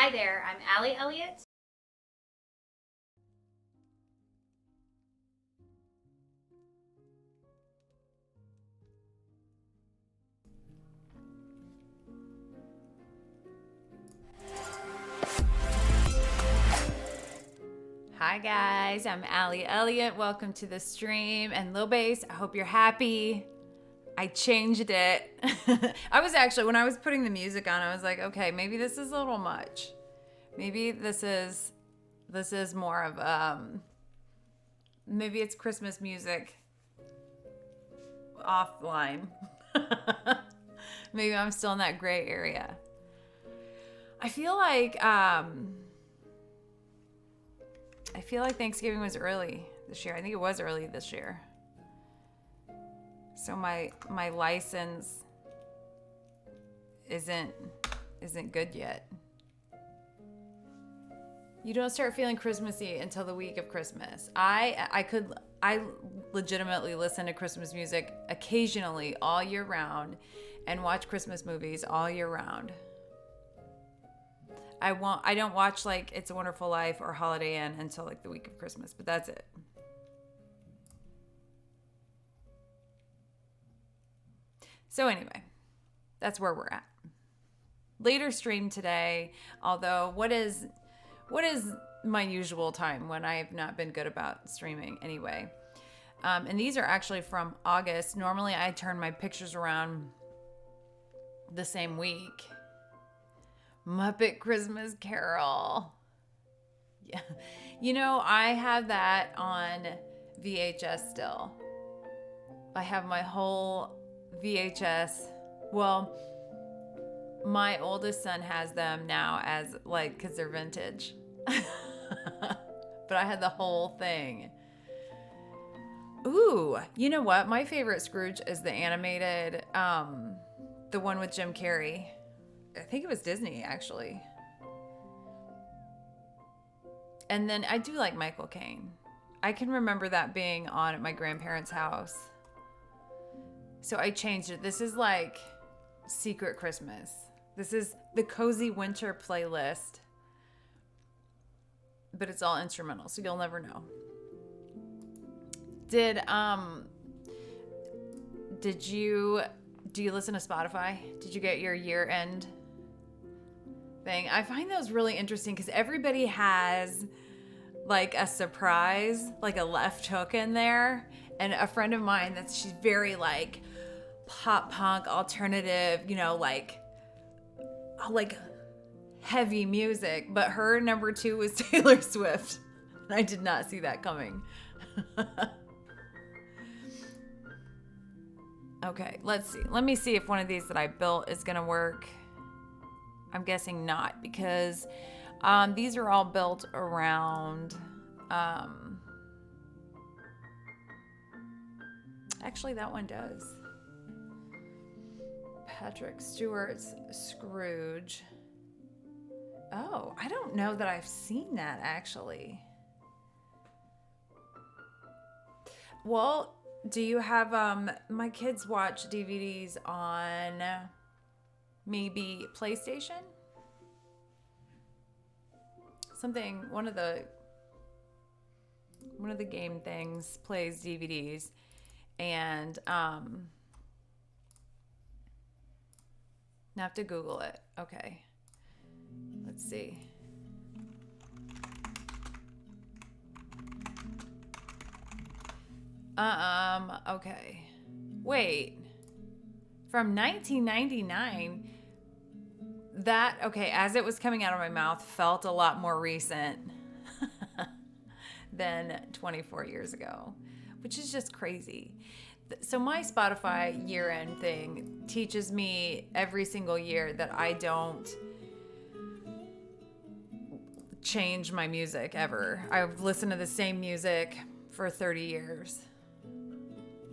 Hi there, I'm Allie Elliott. Hi guys, I'm Allie Elliott. Welcome to the stream. And Lil Bass, I hope you're happy. I changed it. I was actually, when I was putting the music on, I was like, okay, maybe this is a little much. Maybe this is more of maybe it's Christmas music offline. Maybe I'm still in that gray area. I feel like Thanksgiving was early this year. I think it was early this year. So my license isn't good yet. You don't start feeling Christmassy until the week of Christmas. I legitimately listen to Christmas music occasionally all year round and watch Christmas movies all year round. I don't watch like It's a Wonderful Life or Holiday Inn until like the week of Christmas, but that's it. So anyway, that's where we're at. Later stream today, although what is my usual time when I have not been good about streaming anyway. And these are actually from August. Normally I turn my pictures around the same week. Muppet Christmas Carol. Yeah. You know, I have that on VHS still. I have my whole VHS. Well, my oldest son has them now as like, because they're vintage. But I had the whole thing. Ooh, you know what? My favorite Scrooge is the animated, the one with Jim Carrey. I think it was Disney, actually. And then I do like Michael Caine. I can remember that being on at my grandparents' house. So I changed it. This is like Secret Christmas. This is the Cozy Winter playlist. But it's all instrumental, so you'll never know. Do you listen to Spotify? Did you get your year-end thing? I find those really interesting because everybody has like a surprise, like a left hook in there. And a friend of mine she's very like pop punk alternative, you know, like heavy music, but her number 2 was Taylor Swift. I did not see that coming. Okay, let's see. Let me see if one of these that I built is gonna work. I'm guessing not, because these are all built around actually that one does. Patrick Stewart's Scrooge. Oh, I don't know that I've seen that actually. Well, do you have my kids watch DVDs on maybe PlayStation? Something one of the game things plays DVDs, and I have to Google it. Okay. Let's see. Okay. Wait. From 1999, as it was coming out of my mouth, felt a lot more recent than 24 years ago, which is just crazy. So my Spotify year-end thing teaches me every single year that I don't change my music ever. I've listened to the same music for 30 years.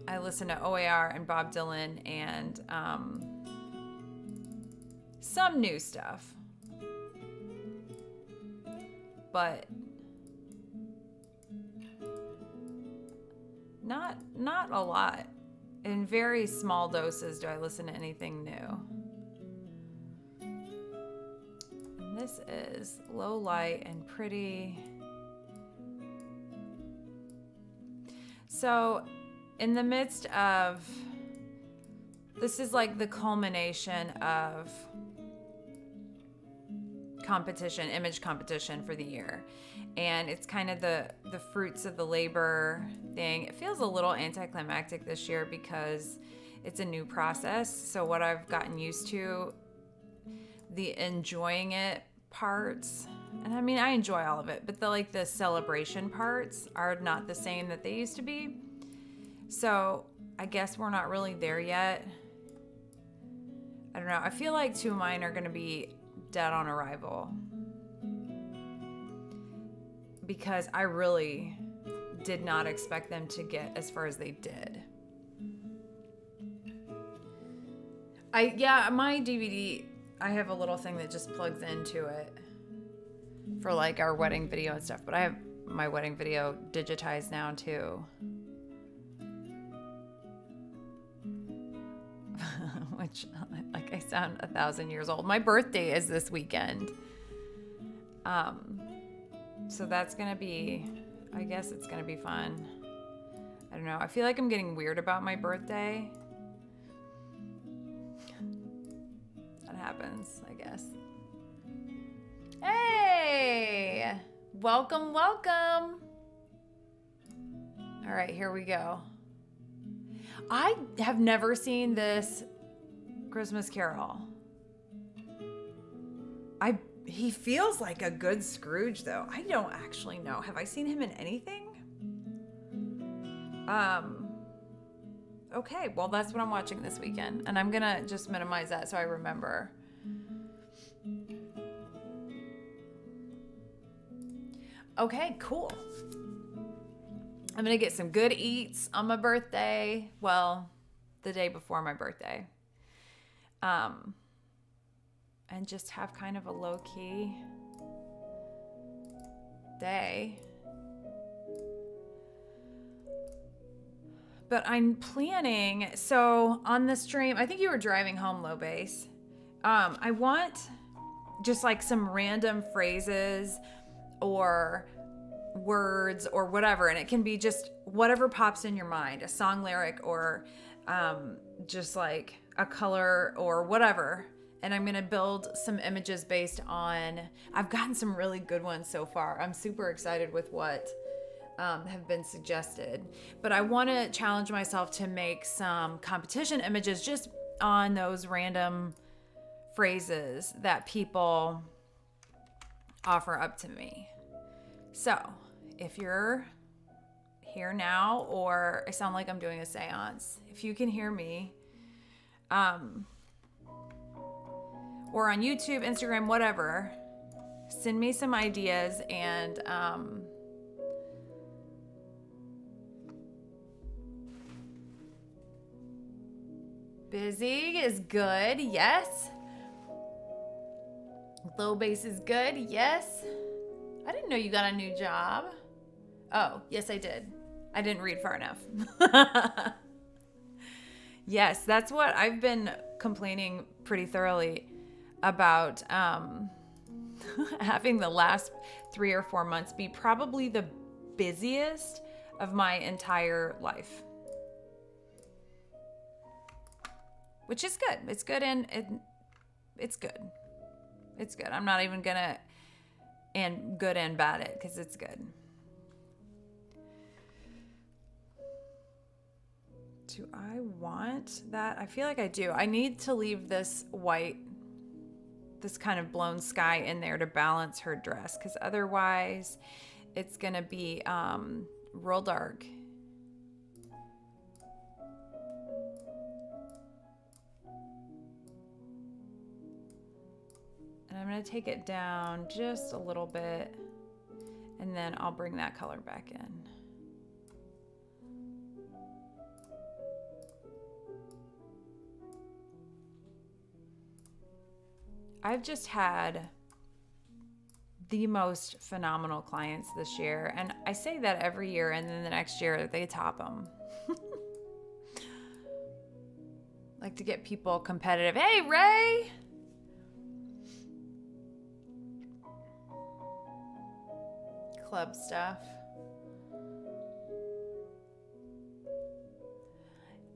I listen to OAR and Bob Dylan and some new stuff. But not a lot. In very small doses do I listen to anything new. And this is low light and pretty. So in the midst of, this is like the culmination of competition, image competition for the year. And it's kind of the fruits of the labor thing. It feels a little anticlimactic this year because it's a new process. So what I've gotten used to, the enjoying it parts, and I mean, I enjoy all of it, but the celebration parts are not the same that they used to be. So I guess we're not really there yet. I don't know. I feel like two of mine are going to be dead on arrival because I really did not expect them to get as far as they did. My DVD, I have a little thing that just plugs into it for like our wedding video and stuff, but I have my wedding video digitized now too. Which, like, I sound 1,000 years old. My birthday is this weekend. So that's gonna be, I guess it's gonna be fun. I don't know. I feel like I'm getting weird about my birthday. That happens, I guess. Hey! Welcome, welcome. All right, here we go. I have never seen this Christmas Carol. He feels like a good Scrooge, though. I don't actually know. Have I seen him in anything? Okay, well, that's what I'm watching this weekend. And I'm going to just minimize that so I remember. Okay, cool. I'm going to get some good eats on my birthday. Well, the day before my birthday. And just have kind of a low-key day. But I'm planning, so on the stream, I think you were driving home, Low Bass. I want just like some random phrases or words or whatever, and it can be just whatever pops in your mind, a song lyric or just like a color or whatever. And I'm going to build some images based on, I've gotten some really good ones so far. I'm super excited with what have been suggested. But I want to challenge myself to make some competition images just on those random phrases that people offer up to me. So if you're here now, or I sound like I'm doing a seance, if you can hear me, or on YouTube, Instagram, whatever, send me some ideas. And busy is good, yes. Low bass is good, yes. I didn't know you got a new job. Oh, yes, I did. I didn't read far enough. Yes, that's what I've been complaining pretty thoroughly about, having the last 3 or 4 months be probably the busiest of my entire life. Which is good. It's good and it's good. It's good. I'm not even gonna and good and bad it because it's good. Do I want that? I feel like I do. I need to leave this white, this kind of blown sky in there to balance her dress, because otherwise it's gonna be real dark. And I'm gonna take it down just a little bit, and then I'll bring that color back in. I've just had the most phenomenal clients this year. And I say that every year, and then the next year they top them. Like to get people competitive. Hey, Ray! club stuff.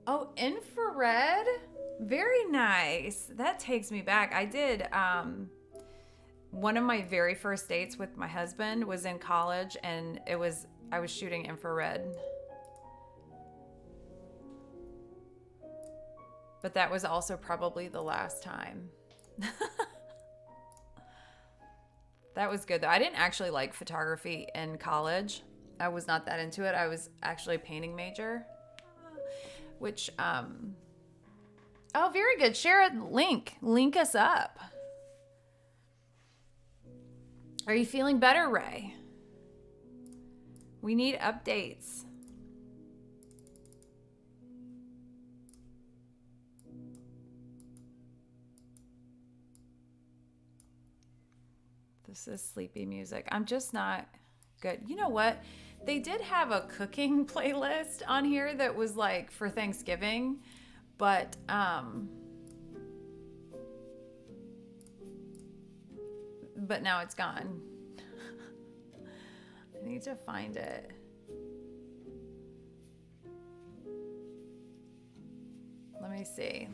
Oh, infrared? Very nice. That takes me back. I did one of my very first dates with my husband was in college, and I was shooting infrared. But that was also probably the last time. That was good though. I didn't actually like photography in college. I was not that into it. I was actually a painting major. Which oh, very good. Share a link. Link us up. Are you feeling better, Ray? We need updates. This is sleepy music. I'm just not good. You know what? They did have a cooking playlist on here that was like for Thanksgiving, but now it's gone. I need to find it. Let me see.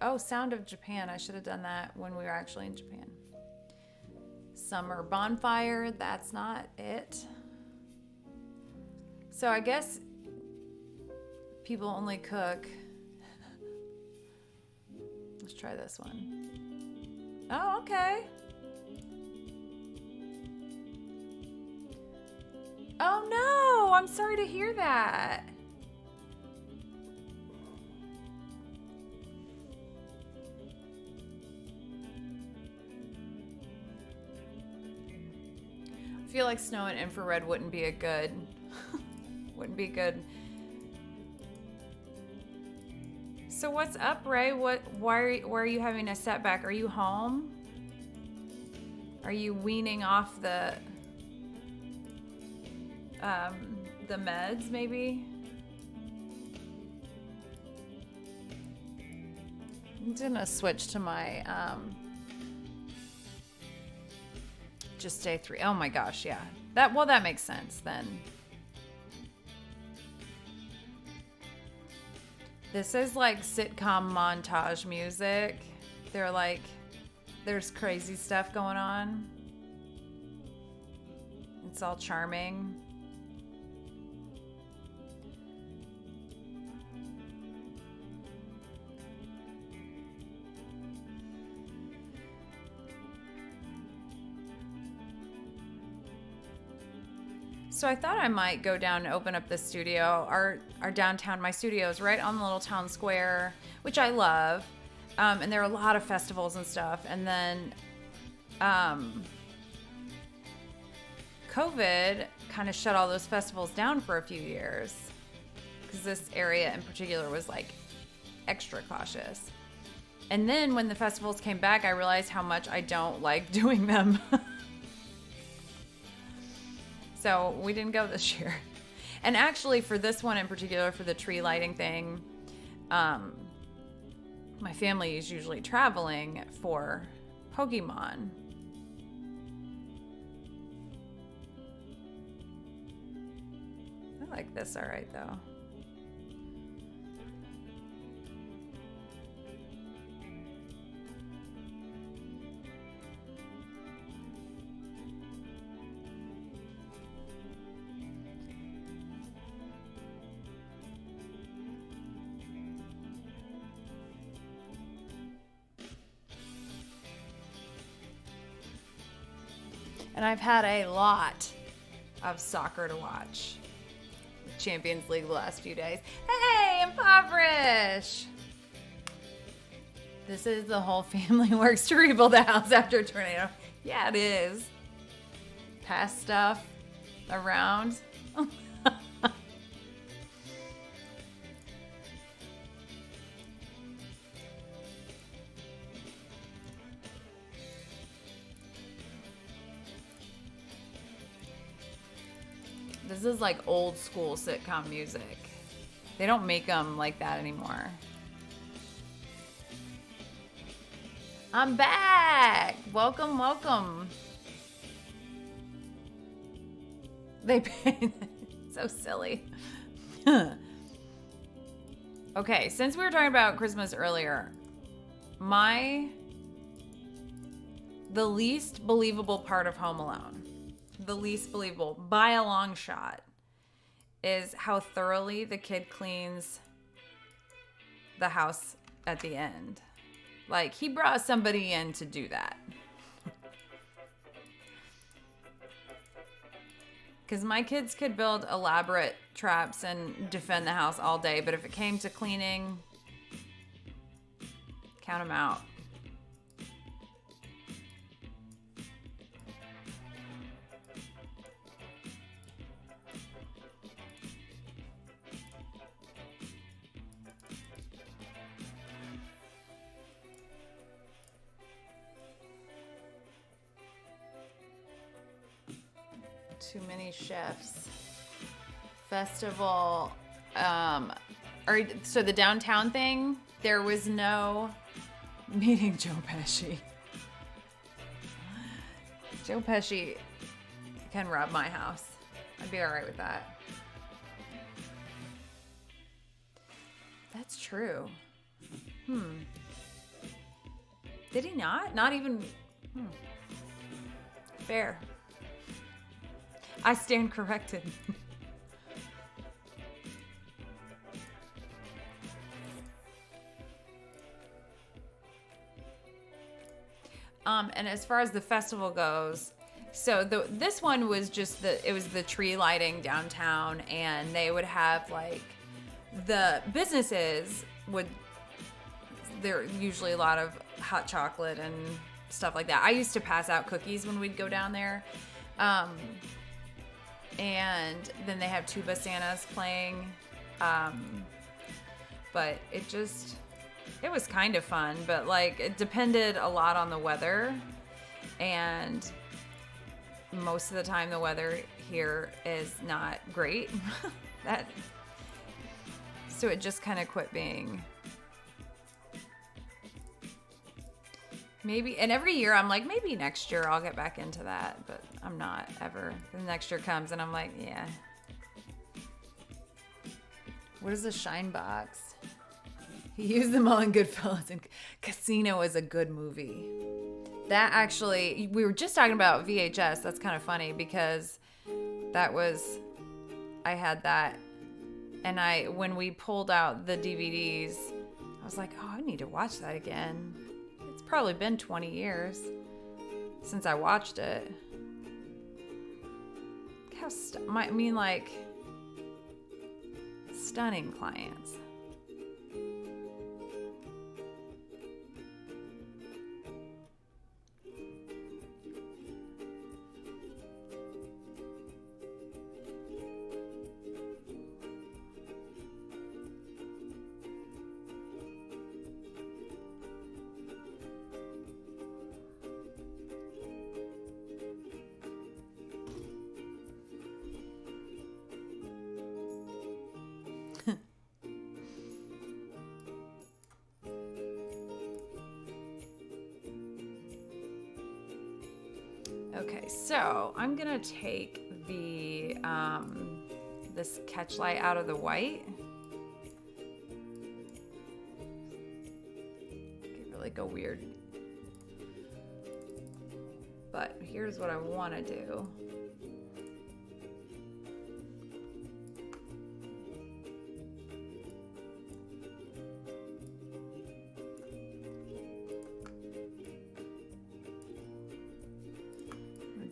Oh, Sound of Japan. I should have done that when we were actually in Japan. Summer bonfire. That's not it. So I guess people only cook. Let's try this one. Oh, okay. Oh no, I'm sorry to hear that. I feel like snow and infrared wouldn't be good. So what's up, Ray? Why are you having a setback? Are you home? Are you weaning off the meds, maybe? I'm gonna switch to my just day 3. Oh my gosh, yeah. That makes sense then. This is like sitcom montage music. They're like, there's crazy stuff going on. It's all charming. So I thought I might go down and open up the studio. Our downtown, my studio is right on the little town square, which I love. And there are a lot of festivals and stuff. And then COVID kind of shut all those festivals down for a few years, because this area in particular was like extra cautious. And then when the festivals came back, I realized how much I don't like doing them. So we didn't go this year. And actually for this one in particular, for the tree lighting thing, my family is usually traveling for Pokemon. I like this all right though. And I've had a lot of soccer to watch. Champions League the last few days. Hey, Impoverish! This is the whole family works to rebuild the house after a tornado. Yeah, it is. Pass stuff around. This is like old school sitcom music. They don't make them like that anymore. I'm back. Welcome, welcome. They paint. So silly. Okay, since we were talking about Christmas earlier, the least believable part of Home Alone, the least believable by a long shot, is how thoroughly the kid cleans the house at the end. Like, he brought somebody in to do that. Because my kids could build elaborate traps and defend the house all day, but if it came to cleaning, count them out. Too many chefs. Festival. So the downtown thing, there was no meeting Joe Pesci. Joe Pesci can rob my house. I'd be all right with that. That's true. Did he not? Not even. Fair. I stand corrected. And as far as the festival goes, so this one was just it was the tree lighting downtown, and they would have like the businesses there are usually a lot of hot chocolate and stuff like that. I used to pass out cookies when we'd go down there. And then they have tuba Santas playing. But it was kind of fun, but like it depended a lot on the weather. And most of the time the weather here is not great. So it just kind of quit being. Maybe, and every year I'm like, maybe next year I'll get back into that, but I'm not ever. The next year comes and I'm like, yeah. What is a shine box? He used them all in Goodfellas, and Casino is a good movie. That actually, we were just talking about VHS. That's kind of funny because I had that, and when we pulled out the DVDs, I was like, oh, I need to watch that again. It's probably been 20 years since I watched it. Stunning clients. Okay, so I'm gonna take this catch light out of the white. Could really go weird. But here's what I want to do.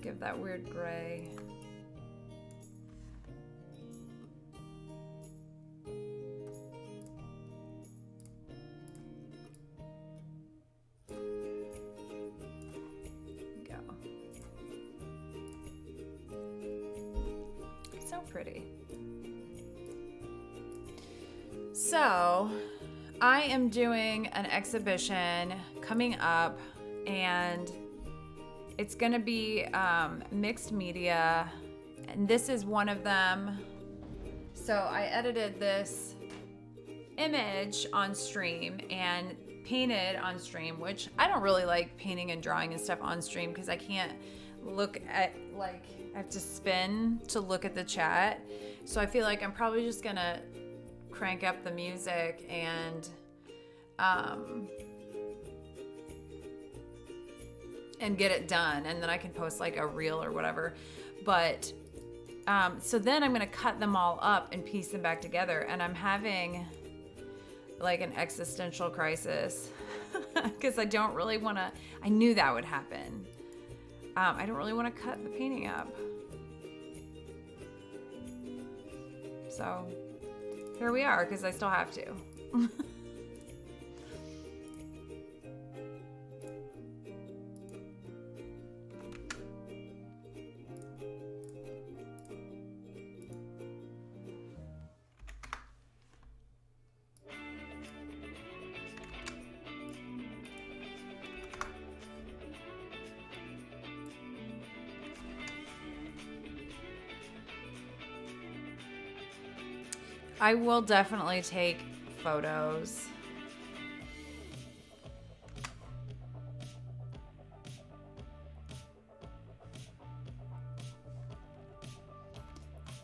Give that weird gray. Go. So pretty. So, I am doing an exhibition coming up, and it's going to be mixed media, and this is one of them. So I edited this image on stream and painted on stream, which I don't really like painting and drawing and stuff on stream because I can't look at, like, I have to spin to look at the chat. So I feel like I'm probably just gonna crank up the music and get it done, and then I can post like a reel or whatever. But so then I'm gonna cut them all up and piece them back together, and I'm having like an existential crisis because I don't really want to. I knew that would happen. I don't really want to cut the painting up. So here we are, because I still have to. I will definitely take photos.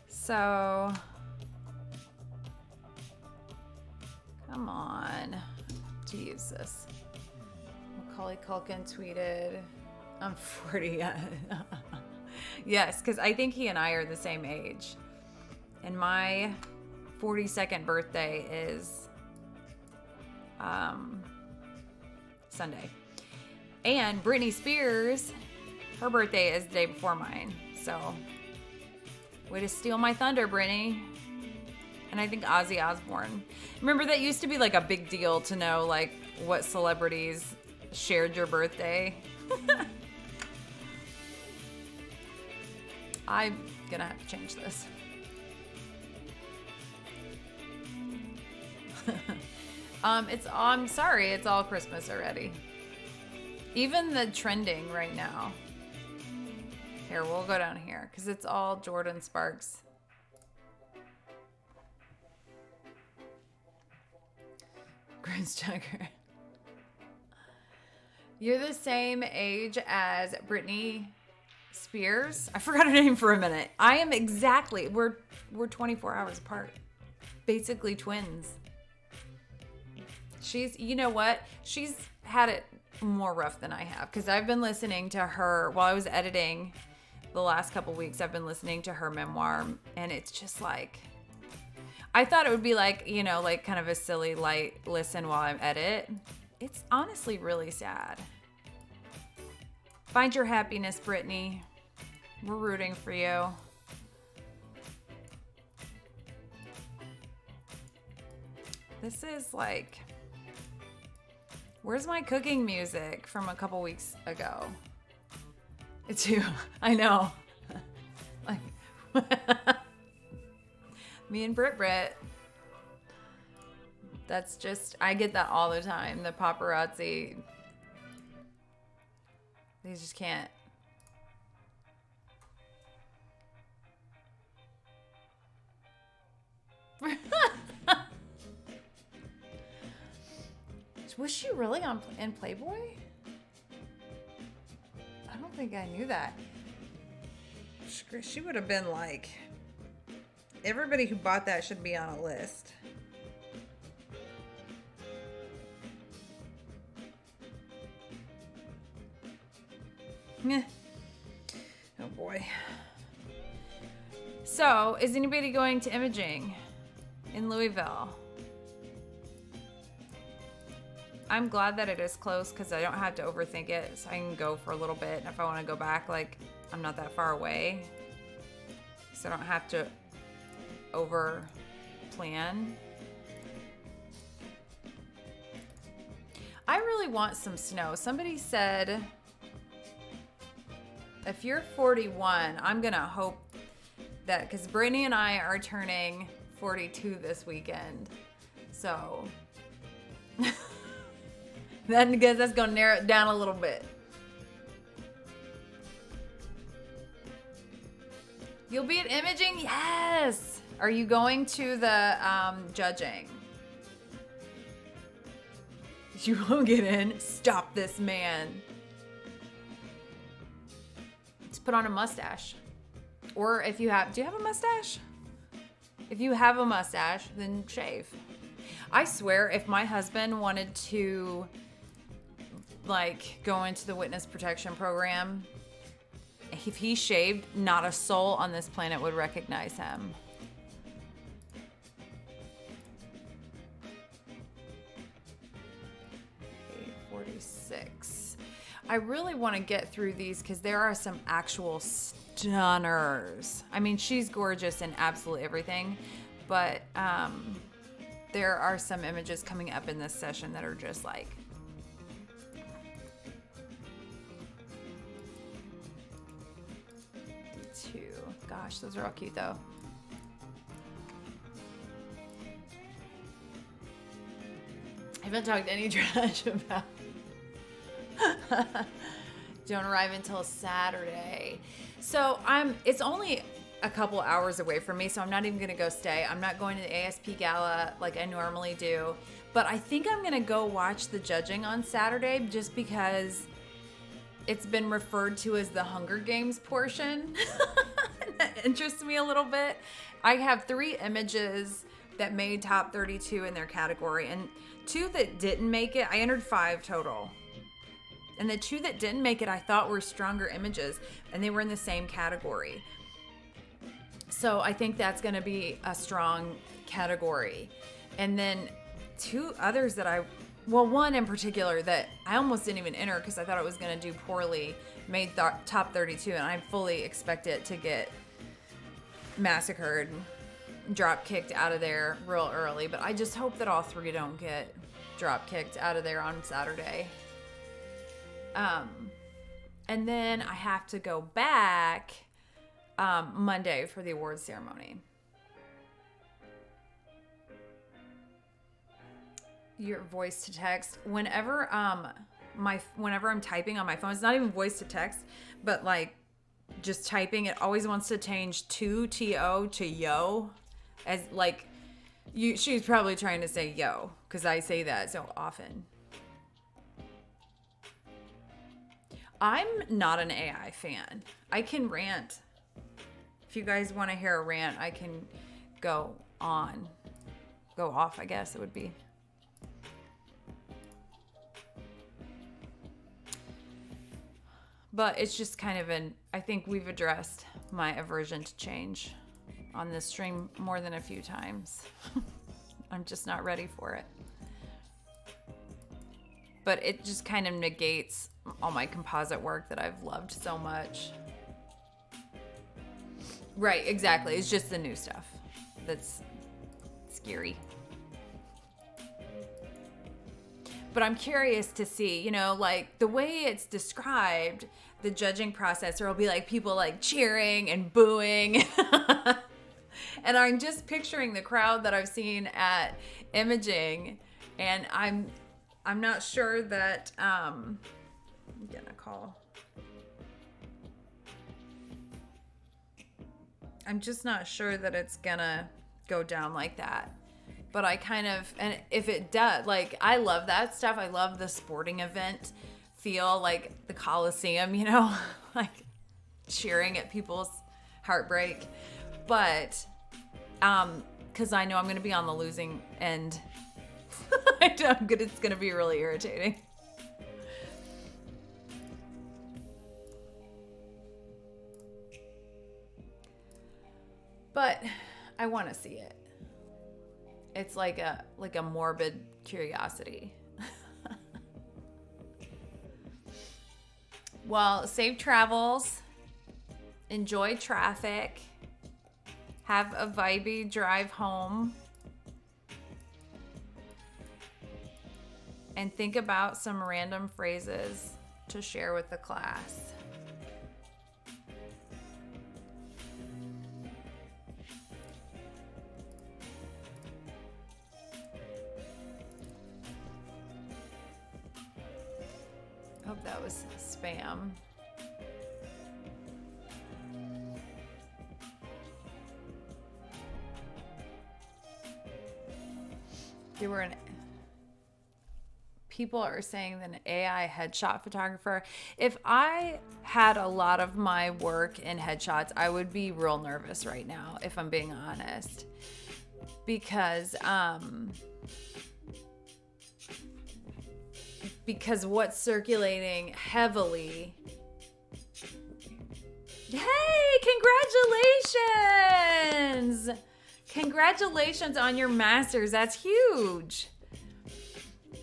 So, come on to use this. Macaulay Culkin tweeted, I'm 40. Yes, because I think he and I are the same age. And my 42nd birthday is Sunday. And Britney Spears, her birthday is the day before mine. So, way to steal my thunder, Britney. And I think Ozzy Osbourne. Remember, that used to be like a big deal to know like what celebrities shared your birthday. I'm gonna have to change this. I'm sorry, it's all Christmas already. Even the trending right now. Here, we'll go down here because it's all Jordan Sparks. Grace Tucker. You're the same age as Britney Spears. I forgot her name for a minute. I am exactly. We're 24 hours apart. Basically twins. She's, you know what? She's had it more rough than I have because I've been listening to her while I was editing the last couple weeks. I've been listening to her memoir, and it's just like, I thought it would be like, you know, like kind of a silly light listen while I edit. It's honestly really sad. Find your happiness, Brittany. We're rooting for you. This is like, where's my cooking music from a couple weeks ago? It's you. I know. Like, me and Brit. That's just, I get that all the time. The paparazzi, they just can't. Was she really in Playboy? I don't think I knew that. She would have been like, everybody who bought that should be on a list. Meh. Oh boy. So, is anybody going to imaging in Louisville? I'm glad that it is close because I don't have to overthink it, so I can go for a little bit. And if I want to go back, like, I'm not that far away, so I don't have to over plan. I really want some snow. Somebody said, if you're 41, I'm going to hope that, because Brittany and I are turning 42 this weekend. So... then because that's gonna narrow it down a little bit. You'll be at imaging? Yes! Are you going to the judging? You won't get in. Stop this man. Just put on a mustache. Or if you have, do you have a mustache? If you have a mustache, then shave. I swear, if my husband wanted to, like, go into the witness protection program, if he shaved, not a soul on this planet would recognize him. I really want to get through these because there are some actual stunners. I mean, she's gorgeous in absolutely everything, but there are some images coming up in this session that are just like, gosh, those are all cute though. I haven't talked any trash about don't arrive until Saturday. So it's only a couple hours away from me, so I'm not even gonna go stay. I'm not going to the ASP gala like I normally do, but I think I'm gonna go watch the judging on Saturday just because it's been referred to as the Hunger Games portion. That interests me a little bit. I have 3 images that made top 32 in their category, and 2 that didn't make it. I entered 5 total. And the 2 that didn't make it, I thought were stronger images, and they were in the same category. So I think that's going to be a strong category. And then 2 others that one in particular that I almost didn't even enter because I thought it was going to do poorly, made top 32, and I fully expect it to get massacred, drop kicked out of there real early. But I just hope that all 3 don't get drop kicked out of there on Saturday. And then I have to go back Monday for the awards ceremony. Your voice to text. Whenever I'm typing on my phone, it's not even voice to text, but like just typing, it always wants to change to yo, as like she's probably trying to say yo, because I say that so often. I'm not an AI fan. I can rant. If you guys want to hear a rant, I can go off, I guess it would be. But it's just kind of I think we've addressed my aversion to change on this stream more than a few times. I'm just not ready for it. But it just kind of negates all my composite work that I've loved so much. Right, exactly. It's just the new stuff that's scary. But I'm curious to see, like the way it's described, the judging process, there will be like people like cheering and booing. And I'm just picturing the crowd that I've seen at imaging, and I'm not sure that I'm getting a call. I'm just not sure that it's gonna go down like that. But I and if it does, like, I love that stuff. I love the sporting event feel, like the Coliseum, like cheering at people's heartbreak. But, because I know I'm going to be on the losing end. It's going to be really irritating. But I want to see it. It's like a morbid curiosity. Well, safe travels. Enjoy traffic. Have a vibey drive home. And think about some random phrases to share with the class. Hope that was spam. people are saying that an AI headshot photographer. If I had a lot of my work in headshots, I would be real nervous right now, if I'm being honest. Because what's circulating heavily. Hey, congratulations! Congratulations on your master's. That's huge.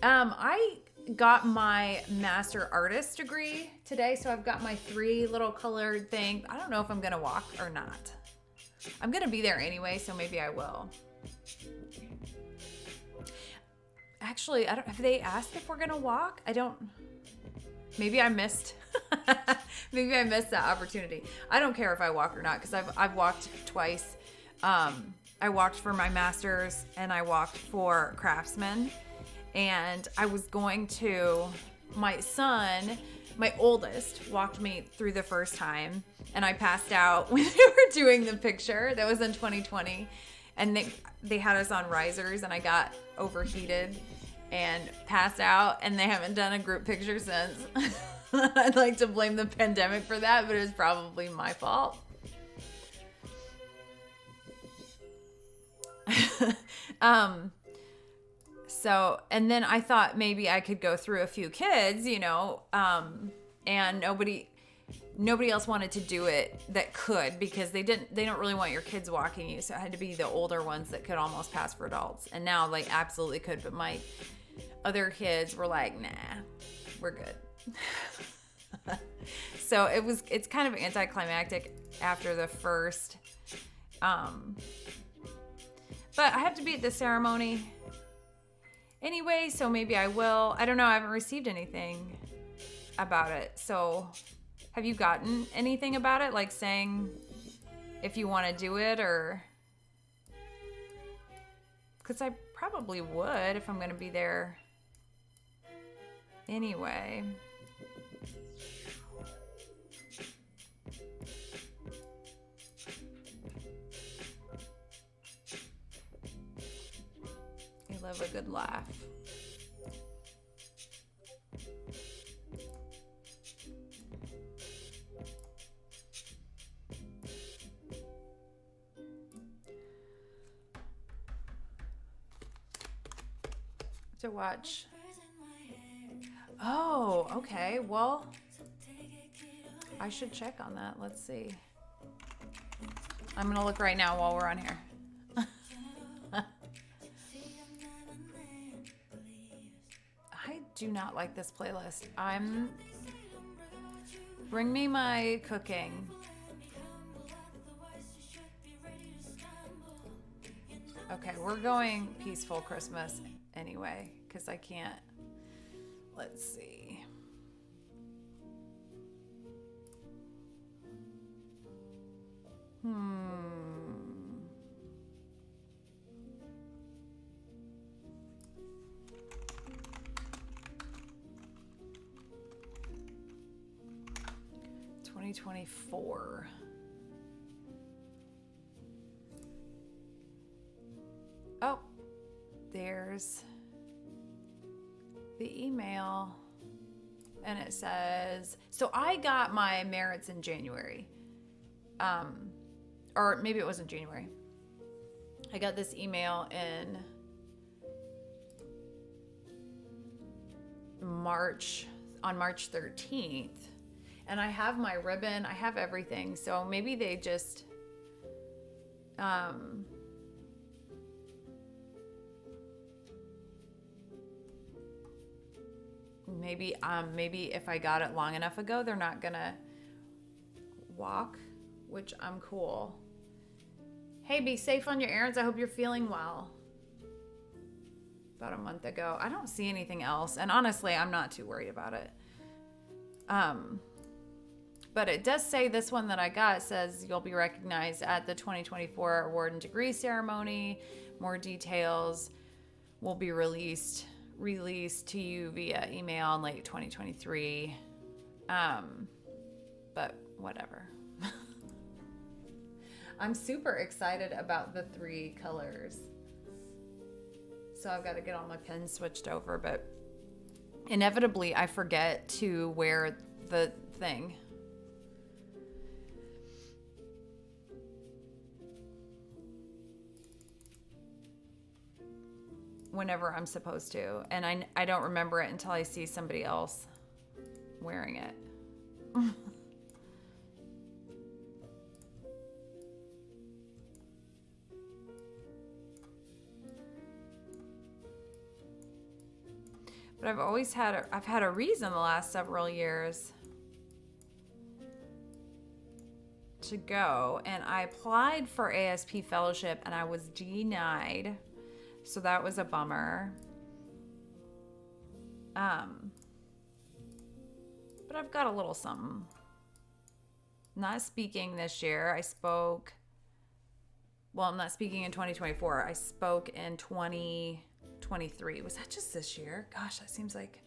I got my master artist degree today, so I've got my 3 little colored things. I don't know if I'm gonna walk or not. I'm gonna be there anyway, so maybe I will. Actually, I don't. Have they asked if we're gonna walk? I don't. Maybe I missed. Maybe I missed that opportunity. I don't care if I walk or not because I've walked twice. I walked for my master's and I walked for Craftsman. And I was going to, my son, my oldest, walked me through the first time. And I passed out when they were doing the picture. That was in 2020. And they had us on risers and I got overheated and passed out. And they haven't done a group picture since. I'd like to blame the pandemic for that, but it was probably my fault. So, and then I thought maybe I could go through a few kids, you know, and nobody else wanted to do it that could because they don't really want your kids walking you. So it had to be the older ones that could almost pass for adults. And now like absolutely could, but my other kids were like, nah, we're good. So it's kind of anticlimactic after the first, but I have to be at the ceremony anyway, so maybe I will. I don't know. I haven't received anything about it. So have you gotten anything about it? Like saying if you want to do it or... Because I probably would if I'm going to be there anyway. You love a good laugh. To watch. Oh, okay. Well, I should check on that. Let's see. I'm going to look right now while we're on here. I do not like this playlist. Bring me my cooking. Okay, we're going peaceful Christmas anyway, because I can't. Let's see. $2024. Oh, there's the email. And it says, so I got my merits in January. Or maybe it wasn't January. I got this email in March, on March 13th. And I have my ribbon, I have everything. So maybe they just, maybe if I got it long enough ago, they're not gonna walk, which I'm cool. Hey, be safe on your errands. I hope you're feeling well. About a month ago. I don't see anything else. And honestly, I'm not too worried about it. But it does say this one that I got says you'll be recognized at the 2024 award and degree ceremony. More details will be released to you via email in late 2023. But whatever. I'm super excited about the 3 colors. So I've got to get all my pens switched over, but inevitably I forget to wear the thing. Whenever I'm supposed to. And I don't remember it until I see somebody else wearing it. But I've had a reason the last several years to go, and I applied for ASP fellowship and I was denied. So that was a bummer. But I've got a little something. Not speaking this year. I'm not speaking in 2024. I spoke in 2023. Was that just this year? Gosh, that seems like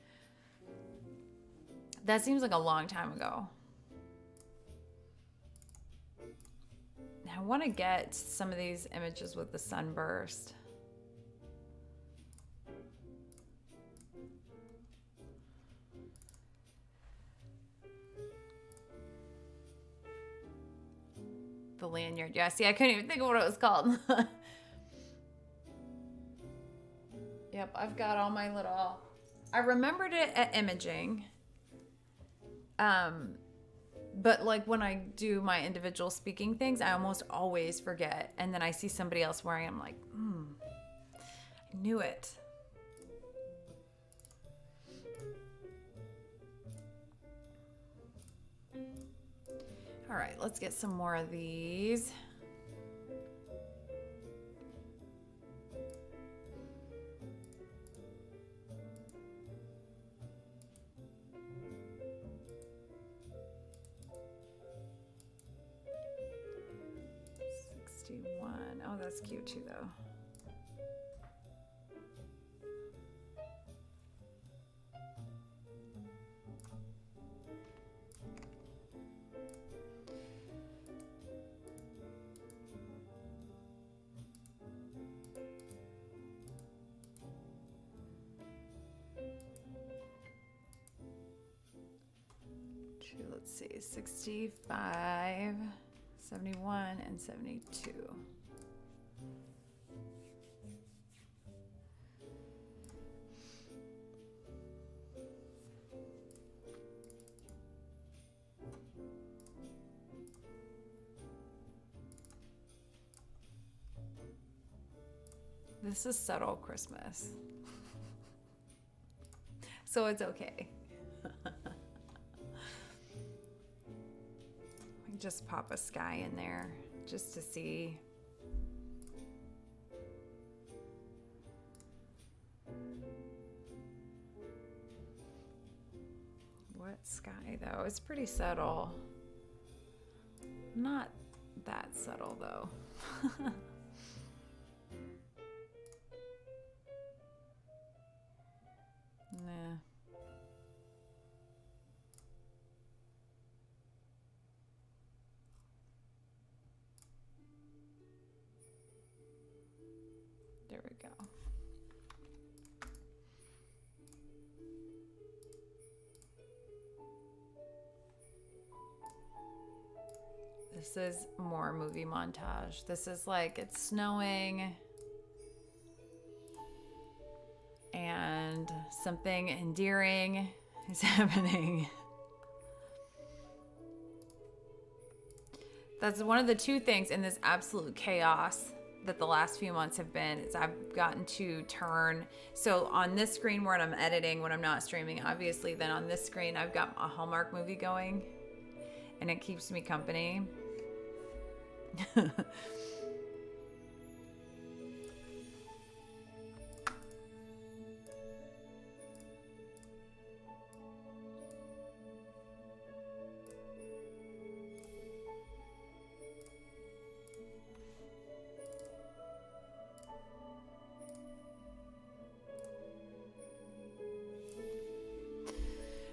a long time ago. I want to get some of these images with the sunburst. The lanyard. Yeah, see, I couldn't even think of what it was called. Yep, I've got all my little... I remembered it at imaging. But like when I do my individual speaking things, I almost always forget. And then I see somebody else wearing it, I'm like, I knew it. All right, let's get some more of these. Oh, that's cute too, though. Let's see, 65, 71, and 72. This is subtle Christmas. So it's okay. Just pop a sky in there just to see. What sky though? It's pretty subtle. Not that subtle though. Nah. There we go. This is more movie montage. This is like it's snowing and something endearing is happening. That's one of the two things in this absolute chaos that the last few months have been is I've gotten to turn. So on this screen where I'm editing, when I'm not streaming, obviously, then on this screen, I've got a Hallmark movie going and it keeps me company.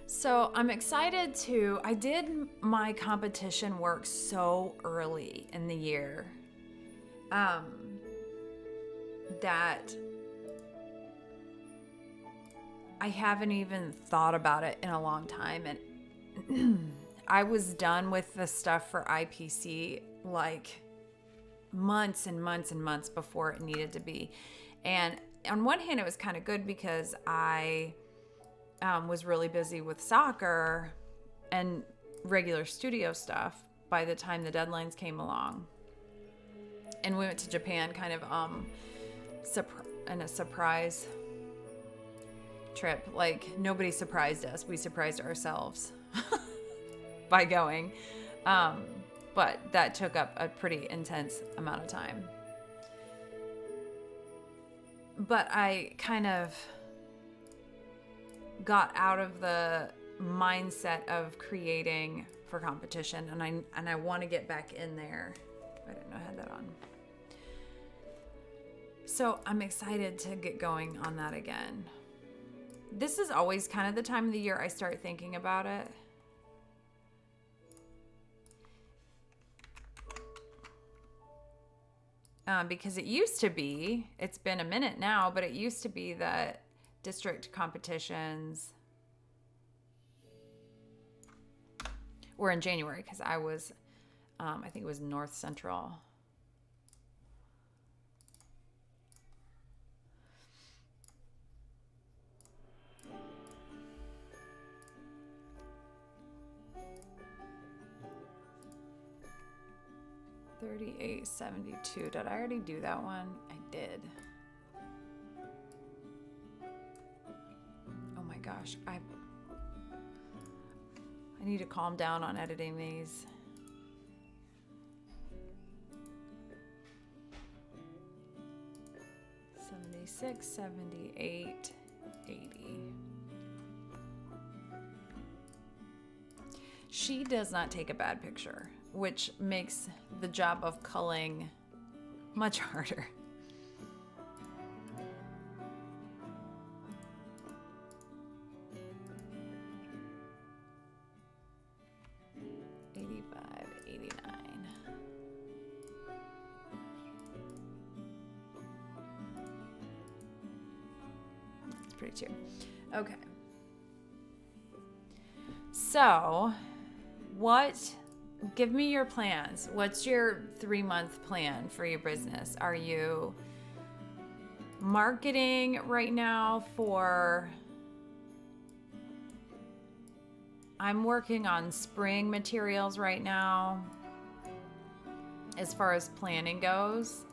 So I'm excited I did my competition work so early in the year that I haven't even thought about it in a long time. And I was done with the stuff for IPC like months and months and months before it needed to be. And on one hand, it was kind of good because I was really busy with soccer and regular studio stuff by the time the deadlines came along. And we went to Japan kind of in a surprise trip. Like, nobody surprised us. We surprised ourselves by going. But that took up a pretty intense amount of time. But I kind of got out of the mindset of creating for competition, and I want to get back in there. I didn't know I had that on. So I'm excited to get going on that again. This is always kind of the time of the year I start thinking about it. Because it used to be, it's been a minute now, but it used to be that district competitions were in January because I was, I think it was North Central. $38.72. Did I already do that one? I did. Oh my gosh. I need to calm down on editing these. $76, $78, $80. She does not take a bad picture, which makes the job of culling much harder. $85, $89. It's pretty cheap. Okay. So, give me your plans. What's your 3-month plan for your business? Are you marketing right now for... I'm working on spring materials right now as far as planning goes.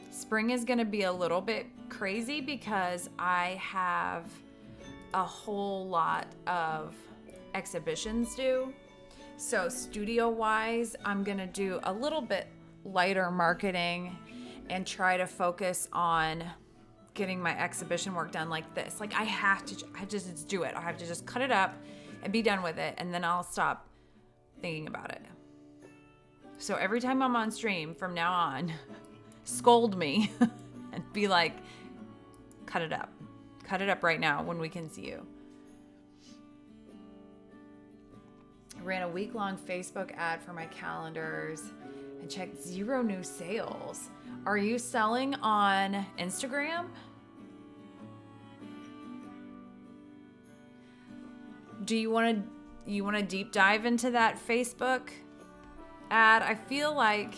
Spring is going to be a little bit crazy because I have a whole lot of exhibitions due. So studio wise, I'm gonna do a little bit lighter marketing and try to focus on getting my exhibition work done like this. Like I have to just do it. I have to just cut it up and be done with it, and then I'll stop thinking about it. So every time I'm on stream from now on, scold me and be like, cut it up. Cut it up right now when we can see you. I ran a week-long Facebook ad for my calendars and checked 0 new sales. Are you selling on Instagram? Do you want to deep dive into that Facebook ad? I feel like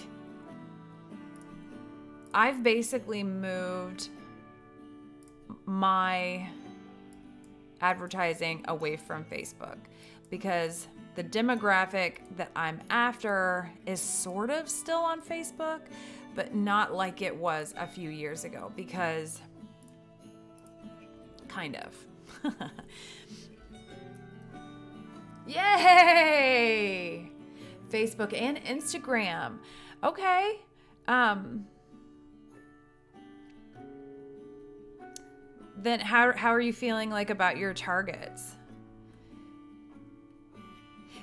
I've basically moved my advertising away from Facebook because the demographic that I'm after is sort of still on Facebook, but not like it was a few years ago, because kind of. Yay! Facebook and Instagram. Okay. Then how are you feeling like about your targets?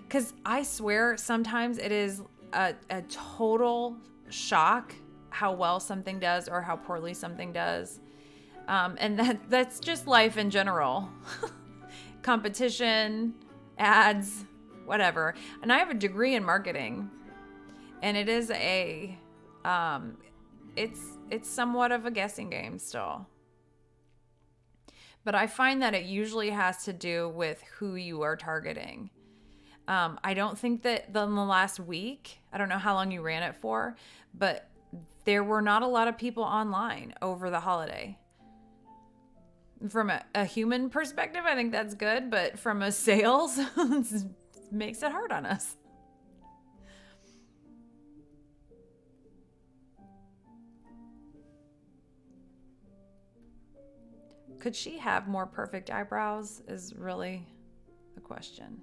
Because I swear sometimes it is a total shock how well something does or how poorly something does. And that's just life in general. Competition, ads, whatever. And I have a degree in marketing, and it is it's somewhat of a guessing game still. But I find that it usually has to do with who you are targeting. I don't think that in the last week, I don't know how long you ran it for, but there were not a lot of people online over the holiday. From a human perspective, I think that's good, but from a sales, it makes it hard on us. Could she have more perfect eyebrows is really the question.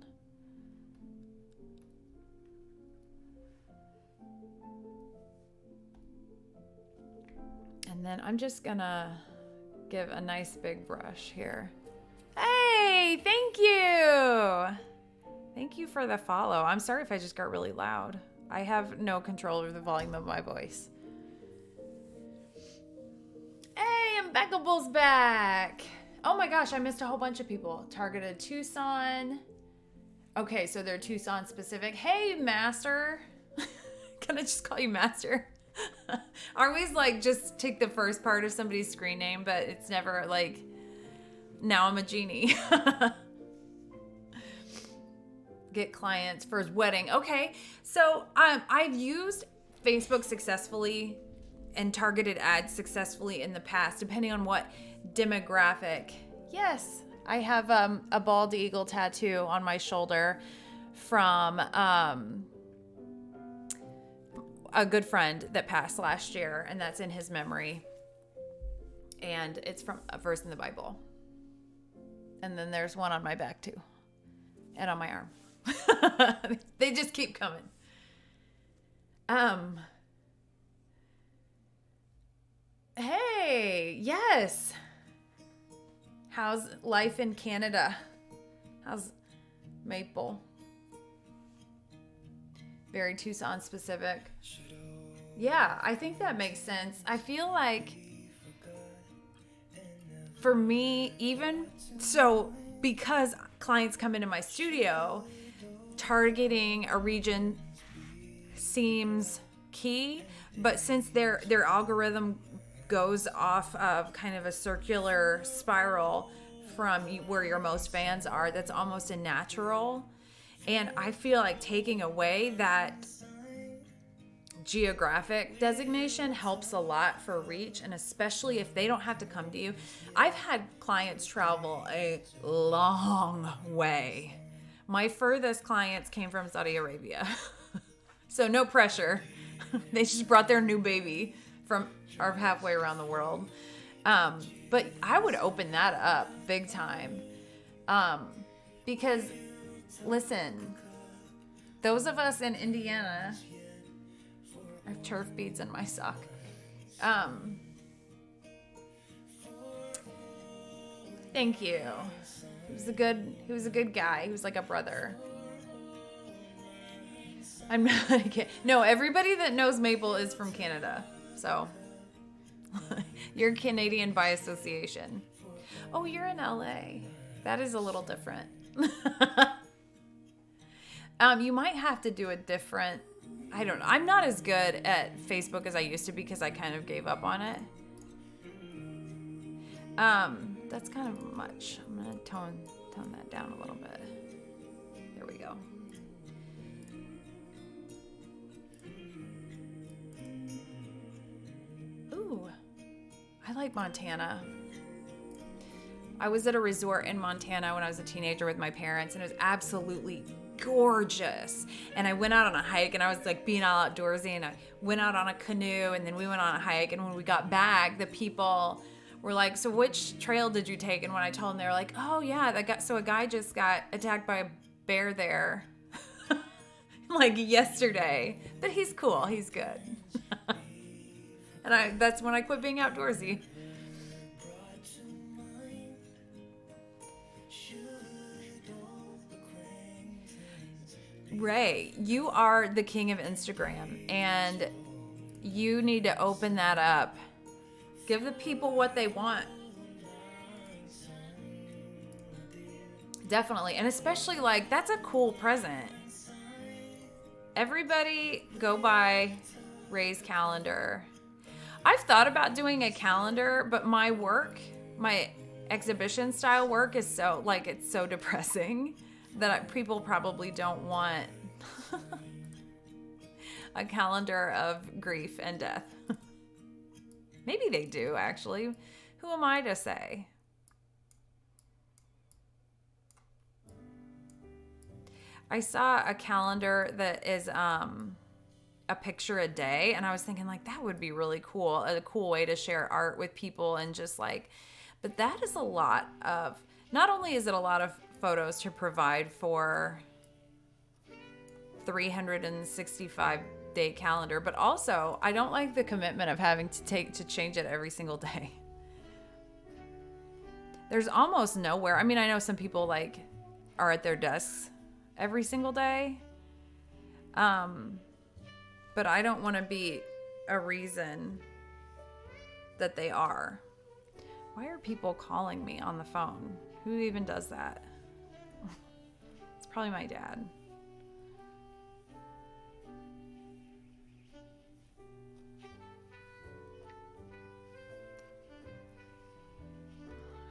And then I'm just gonna give a nice big brush here. Hey, thank you. Thank you for the follow. I'm sorry if I just got really loud. I have no control over the volume of my voice. Hey, Impeccable's back. Oh my gosh, I missed a whole bunch of people. Targeted Tucson. Okay, so they're Tucson specific. Hey, Master. Can I just call you Master? I always like just take the first part of somebody's screen name, but it's never like, now I'm a genie. Get clients for his wedding. Okay, so I've used Facebook successfully and targeted ads successfully in the past, depending on what demographic. Yes, I have a bald eagle tattoo on my shoulder from a good friend that passed last year, and that's in his memory. And it's from a verse in the Bible. And then there's one on my back too, and on my arm. They just keep coming. Hey, yes. How's life in Canada? How's Maple? Very Tucson specific. Yeah, I think that makes sense. I feel like for me, even so, because clients come into my studio, targeting a region seems key, but since their algorithm goes off of kind of a circular spiral from where your most fans are, that's almost a natural. And I feel like taking away that geographic designation helps a lot for reach, and especially if they don't have to come to you. I've had clients travel a long way. My furthest clients came from Saudi Arabia. So no pressure. They just brought their new baby from or halfway around the world. But I would open that up big time. Because listen, those of us in Indiana, I have turf beads in my sock. Thank you. He was a good guy. He was like a brother. I'm not kidding. No, everybody that knows Maple is from Canada. So you're Canadian by association. Oh, you're in LA. That is a little different. You might have to do a different, I don't know. I'm not as good at Facebook as I used to be because I kind of gave up on it. That's kind of much. I'm going to tone that down a little bit. There we go. Ooh, I like Montana. I was at a resort in Montana when I was a teenager with my parents, and it was absolutely gorgeous. And I went out on a hike, and I was like being all outdoorsy, and I went out on a canoe, and then we went on a hike. And when we got back, the people were like, "So which trail did you take?" And when I told them, they were like, "Oh yeah, a guy just got attacked by a bear there, like yesterday. But he's cool. He's good." And that's when I quit being outdoorsy. Ray, you are the king of Instagram, and you need to open that up. Give the people what they want. Definitely. And especially, like, that's a cool present. Everybody go buy Ray's calendar. I've thought about doing a calendar, but my work, my exhibition style work is so, like, it's so depressing that people probably don't want a calendar of grief and death. Maybe they do, actually. Who am I to say? I saw a calendar that is a picture a day, and I was thinking, like, that would be really cool, a cool way to share art with people, and just like, but that is a lot of, not only is it a lot of photos to provide for 365 day calendar, but also I don't like the commitment of having to change it every single day. There's almost nowhere. I mean, I know some people like are at their desks every single day. But I don't want to be a reason that they are. Why are people calling me on the phone? Who even does that? It's probably my dad.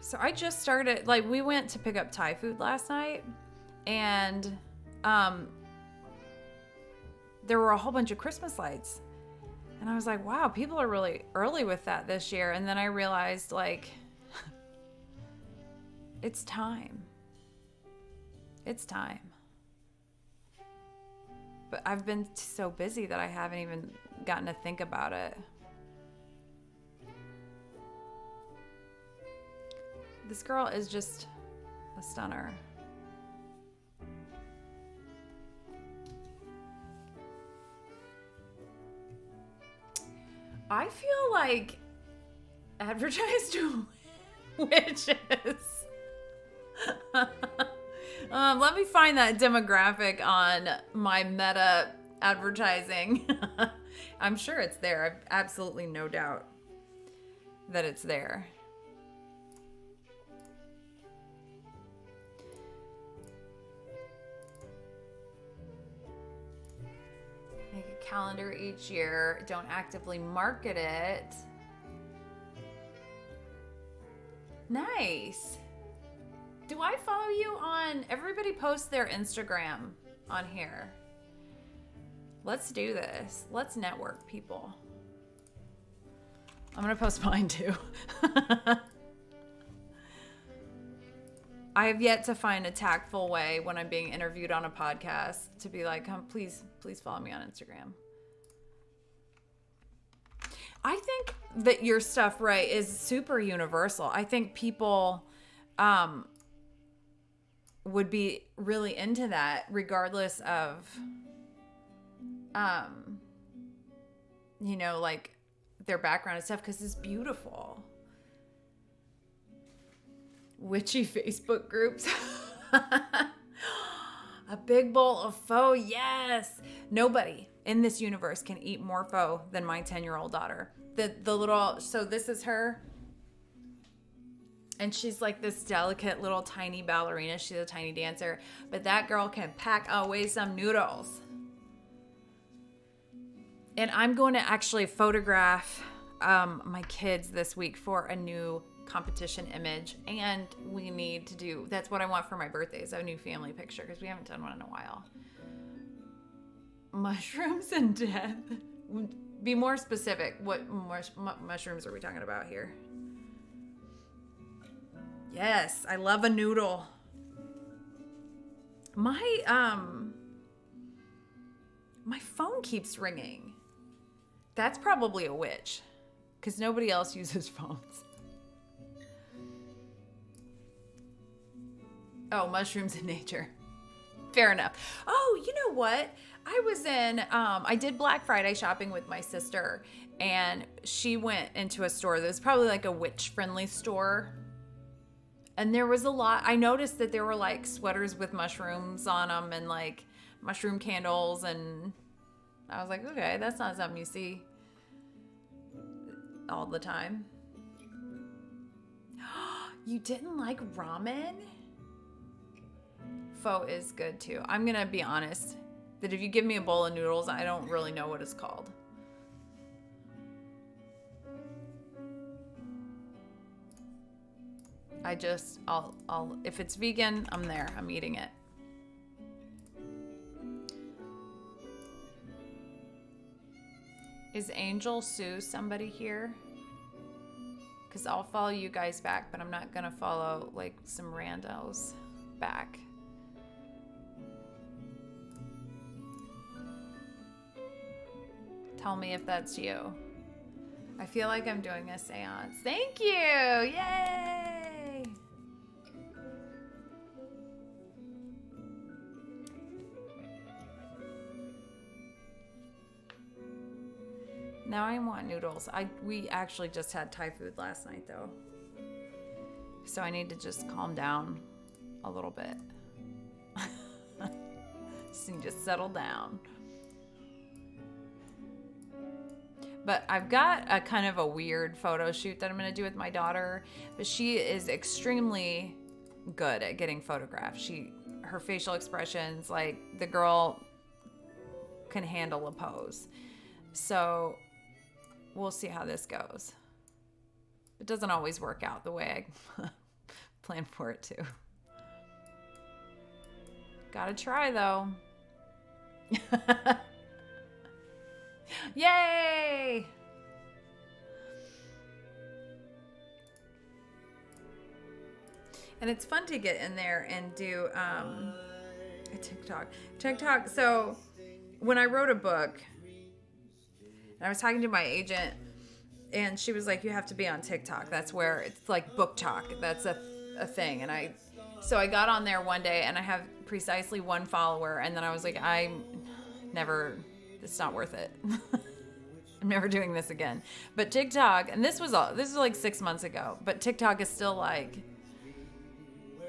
So I just started, like, we went to pick up Thai food last night, and there were a whole bunch of Christmas lights. And I was like, wow, people are really early with that this year. And then I realized, like, it's time. It's time. But I've been so busy that I haven't even gotten to think about it. This girl is just a stunner. I feel like advertised witches. Let me find that demographic on my Meta advertising. I'm sure it's there. I've absolutely no doubt that it's there. Make a calendar each year. Don't actively market it. Nice. Do I follow you on... Everybody posts their Instagram on here. Let's do this. Let's network, people. I'm going to post mine too. I have yet to find a tactful way when I'm being interviewed on a podcast to be like, please follow me on Instagram. I think that your stuff, right, is super universal. I think people would be really into that regardless of, you know, like their background and stuff, because it's beautiful. Witchy Facebook groups. A big bowl of pho, yes. Nobody in this universe can eat more pho than my 10-year-old daughter. The little, so this is her. And she's like this delicate little tiny ballerina. She's a tiny dancer. But that girl can pack away some noodles. And I'm going to actually photograph my kids this week for a new competition image, and we need to do, that's what I want for my birthdays, a new family picture, because we haven't done one in a while. Mushrooms and death. Be more specific. What mushrooms are we talking about here? Yes, I love a noodle. My phone keeps ringing. That's probably a witch, because nobody else uses phones. Oh, mushrooms in nature. Fair enough. Oh, you know what? I was in, I did Black Friday shopping with my sister, and she went into a store that was probably like a witch-friendly store. And there was a lot, I noticed that there were like sweaters with mushrooms on them and like mushroom candles, and I was like, okay, that's not something you see all the time. You didn't like ramen? Pho is good too. I'm gonna be honest that if you give me a bowl of noodles, I don't really know what it's called. I'll if it's vegan, I'm there. I'm eating it. Is Angel Sue somebody here? Because I'll follow you guys back, but I'm not going to follow like some randos back. Tell me if that's you. I feel like I'm doing a seance. Thank you. Yay. Now I want noodles. We actually just had Thai food last night though. So I need to just calm down a little bit. Just need to settle down. But I've got a kind of a weird photo shoot that I'm going to do with my daughter. But she is extremely good at getting photographed. Her facial expressions, like the girl can handle a pose. So we'll see how this goes. It doesn't always work out the way I plan for it to. Gotta try though. Yay! And it's fun to get in there and do a TikTok. So when I wrote a book, and I was talking to my agent, and she was like, you have to be on TikTok. That's where it's like book talk. That's a thing. And so I got on there one day, and I have precisely one follower. And then I was like, it's not worth it. I'm never doing this again. But TikTok, and this was like 6 months ago, but TikTok is still like,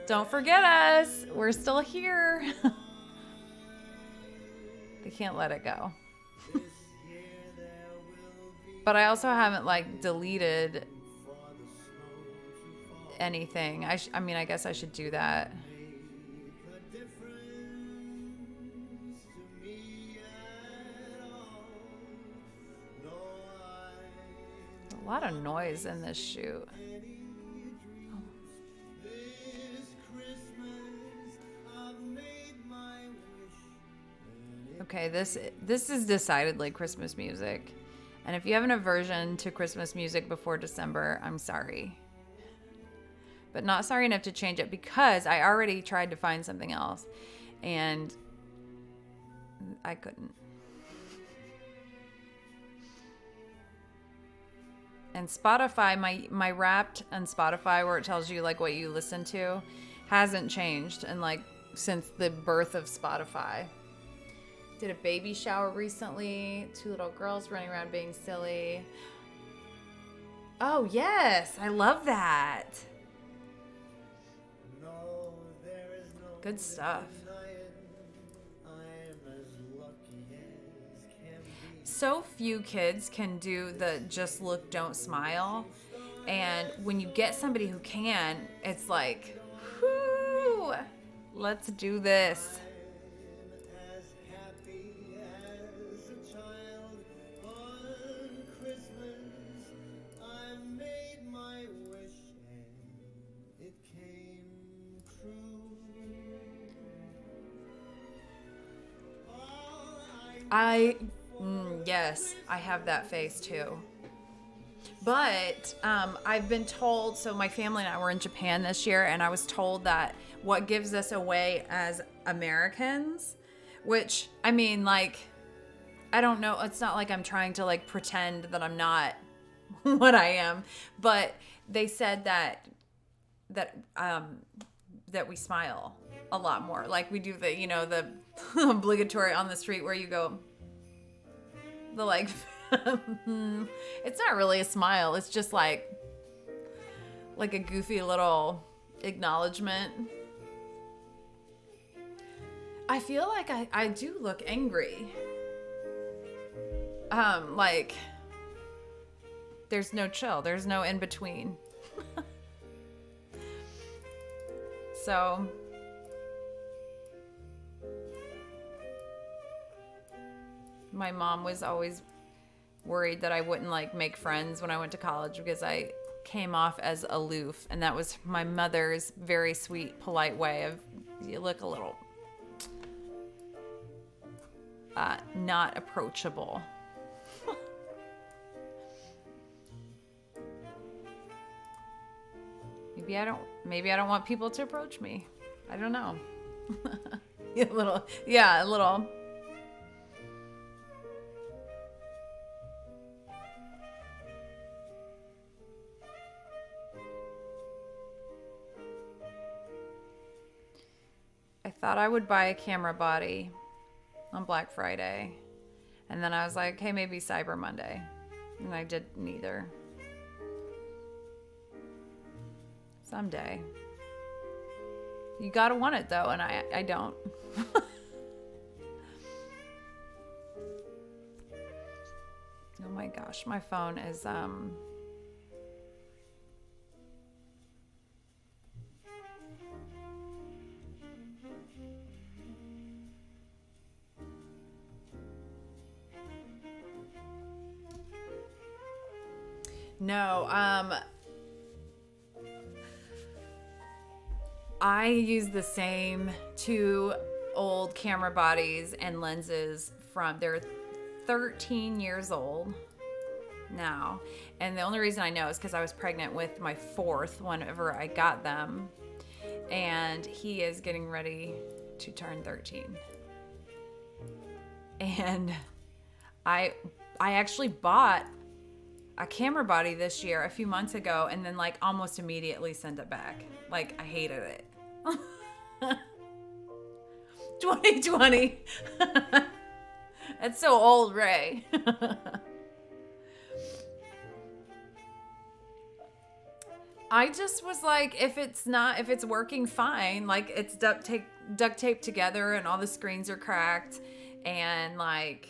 don't forget us. We're still here. I can't let it go. But I also haven't like deleted anything. I mean, I guess I should do that. A lot of noise in this shoot. Okay, this is decidedly Christmas music. And if you have an aversion to Christmas music before December, I'm sorry. But not sorry enough to change it, because I already tried to find something else and I couldn't. And Spotify, my Wrapped on Spotify, where it tells you like what you listen to, hasn't changed and like since the birth of Spotify. Did a baby shower recently. 2 little girls running around being silly. Oh, yes. I love that. Good stuff. So few kids can do the just look, don't smile. And when you get somebody who can, it's like, whoo, let's do this. Yes, I have that face too. But I've been told, so my family and I were in Japan this year, and I was told that what gives us away as Americans, which, I mean, like, I don't know, it's not like I'm trying to like pretend that I'm not what I am, but they said that we smile a lot more. Like we do the, you know, the obligatory on the street where you go, the like, it's not really a smile. It's just like a goofy little acknowledgement. I feel like I do look angry. Like there's no chill. There's no in between. So my mom was always worried that I wouldn't like make friends when I went to college, because I came off as aloof, and that was my mother's very sweet, polite way of, you look a little not approachable. Maybe I don't want people to approach me. I don't know. A little. I thought I would buy a camera body on Black Friday. And then I was like, hey, maybe Cyber Monday. And I did neither. Someday. You gotta want it though, and I don't. Oh my gosh, my phone is no, I use the same two old camera bodies and lenses they're 13 years old now. And the only reason I know is because I was pregnant with my fourth whenever I got them. And he is getting ready to turn 13. And I actually bought a camera body this year a few months ago, and then like almost immediately sent it back. Like, I hated it. 2020. That's so old, Ray. I just was like, if it's working fine, like it's duct taped together and all the screens are cracked and like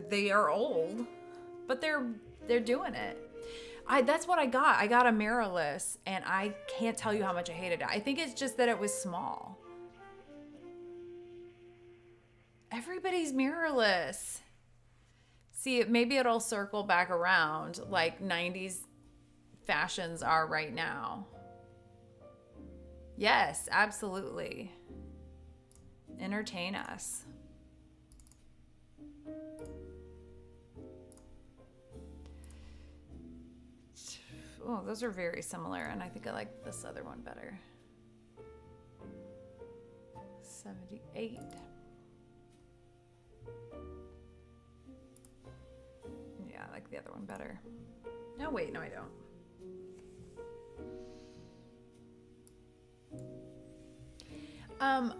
they are old, but they're doing it. That's what I got. I got a mirrorless, and I can't tell you how much I hated it. I think it's just that it was small. Everybody's mirrorless. See, maybe it'll circle back around like 90s fashions are right now. Yes, absolutely. Entertain us. Oh, those are very similar, and I think I like this other one better. 78. Yeah, I like the other one better. No, wait, no, I don't.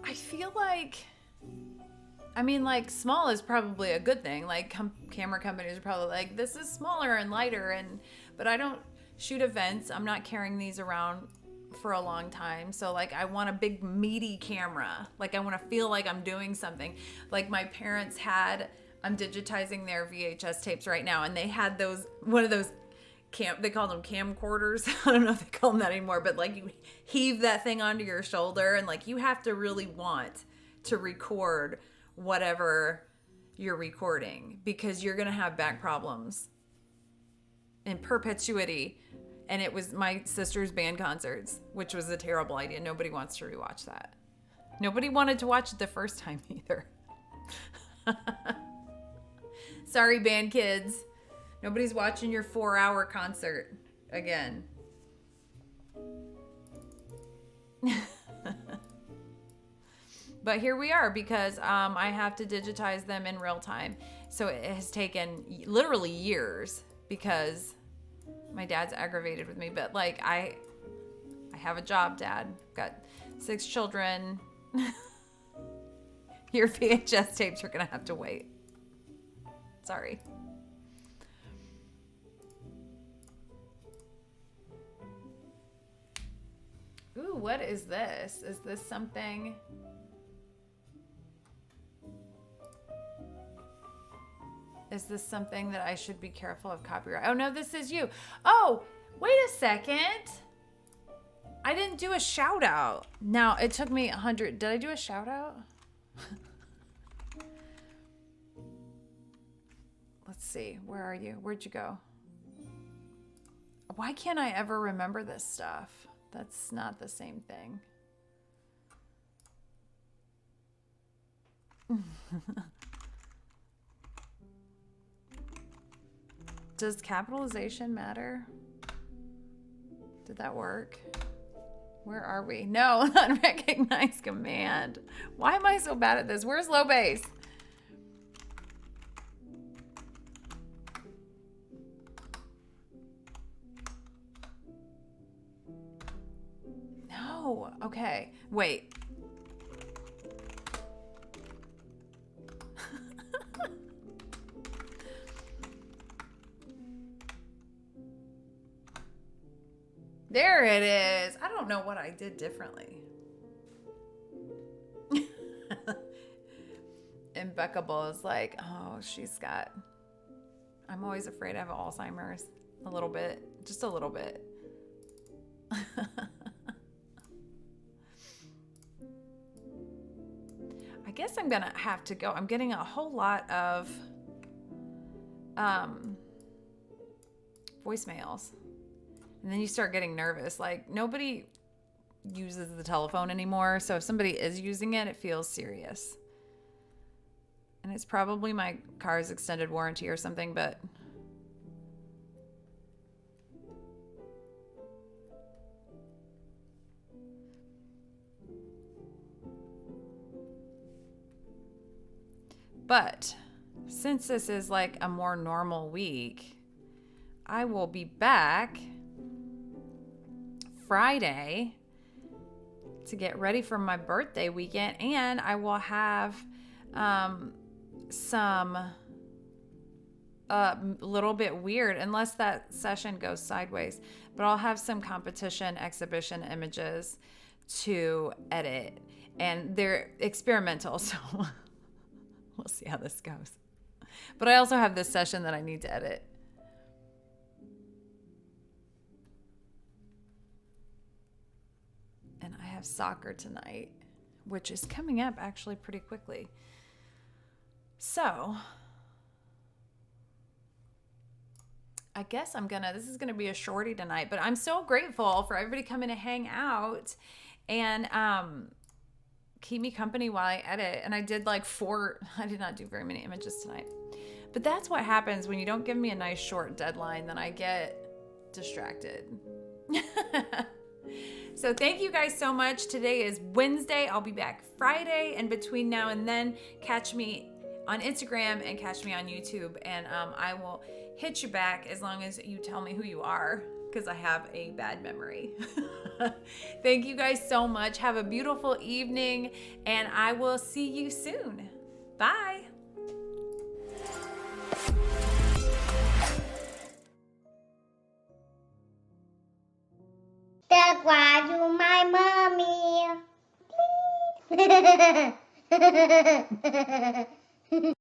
I feel like, I mean, like, small is probably a good thing. Like, camera companies are probably like, this is smaller and lighter, but I don't shoot events. I'm not carrying these around for a long time. So like, I want a big meaty camera. Like, I want to feel like I'm doing something. Like my parents I'm digitizing their VHS tapes right now, and they had one of those they called them camcorders. I don't know if they call them that anymore, but like you heave that thing onto your shoulder, and like you have to really want to record whatever you're recording, because you're going to have back problems in perpetuity. And it was my sister's band concerts, which was a terrible idea. Nobody wants to rewatch that. Nobody wanted to watch it the first time either. Sorry, band kids. Nobody's watching your 4-hour concert again. But here we are, because I have to digitize them in real time. So it has taken literally years, because my dad's aggravated with me. But like, I have a job, Dad. Got 6 children. Your VHS tapes are gonna have to wait. Sorry. Ooh, what is this? Is this something? Is this something that I should be careful of copyright? Oh no, this is you. Oh, wait a second. I didn't do a shout out. Now, it took me 100. Did I do a shout out? Let's see. Where are you? Where'd you go? Why can't I ever remember this stuff? That's not the same thing. Does capitalization matter? Did that work? Where are we? No, unrecognized command. Why am I so bad at this? Where's low base? No. Okay. Wait. There it is. I don't know what I did differently. Impeccable is like, oh, she's got. I'm always afraid I have Alzheimer's. A little bit. Just a little bit. I guess I'm going to have to go. I'm getting a whole lot of voicemails. And then you start getting nervous. Like, nobody uses the telephone anymore. So if somebody is using it, it feels serious. And it's probably my car's extended warranty or something, but... But since this is like a more normal week, I will be back Friday to get ready for my birthday weekend, and I will have some little bit weird, unless that session goes sideways, but I'll have some competition exhibition images to edit, and they're experimental, so we'll see how this goes. But I also have this session that I need to edit. And I have soccer tonight, which is coming up actually pretty quickly. So I guess this is gonna be a shorty tonight, but I'm so grateful for everybody coming to hang out and keep me company while I edit. And I did I did not do very many images tonight. But that's what happens when you don't give me a nice short deadline, then I get distracted. So thank you guys so much. Today is Wednesday. I'll be back Friday. And between now and then, catch me on Instagram and catch me on YouTube. And I will hit you back as long as you tell me who you are, because I have a bad memory. Thank you guys so much. Have a beautiful evening, and I will see you soon. Bye. That's why you my mommy.